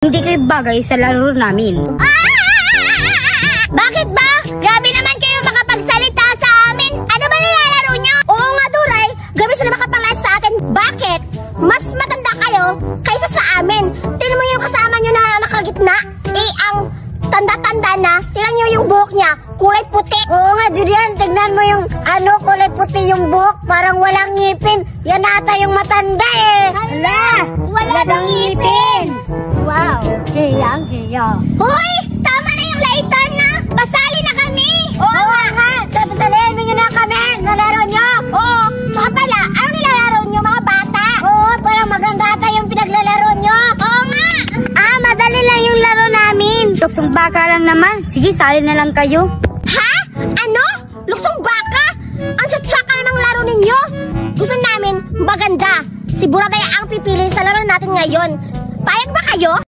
Hindi kayo bagay sa laro namin. Bakit ba? Grabe naman kayo makapagsalita sa amin. Ano ba nilalaro nyo? Oo nga, Duray. Grabe sila makapangit sa atin. Bakit? Mas matanda kayo kaysa sa amin. Tingnan mo yung kasama nyo na nakagitna. Ang tanda-tanda na. Tingnan nyo yung buhok niya. Kulay puti. Oo nga, Julian. Tingnan mo yung kulay puti yung buhok. Parang walang ngipin. Yan ata yung matanda eh. Hala! Wala bang ngipin? Wow. Hiyang-hiya. Hoy! Tama na yung laitan na! Pasali na kami! Oo nga. Pasalihin mo nyo na kami. Nalaro nyo. Oo. Tsaka pala, ano nilalaro nyo mga bata? Oo, parang maganda ata yung pinaglalaro nyo. Oo nga! Madali lang yung laro namin. Luksong baka lang naman. Sige, sali na lang kayo. Ha? Ano? Luksong baka? Ang tsatsaka namang laro ninyo? Gusto namin maganda. Si Burataya ang pipili sa laro natin ngayon. Payag ba kayo?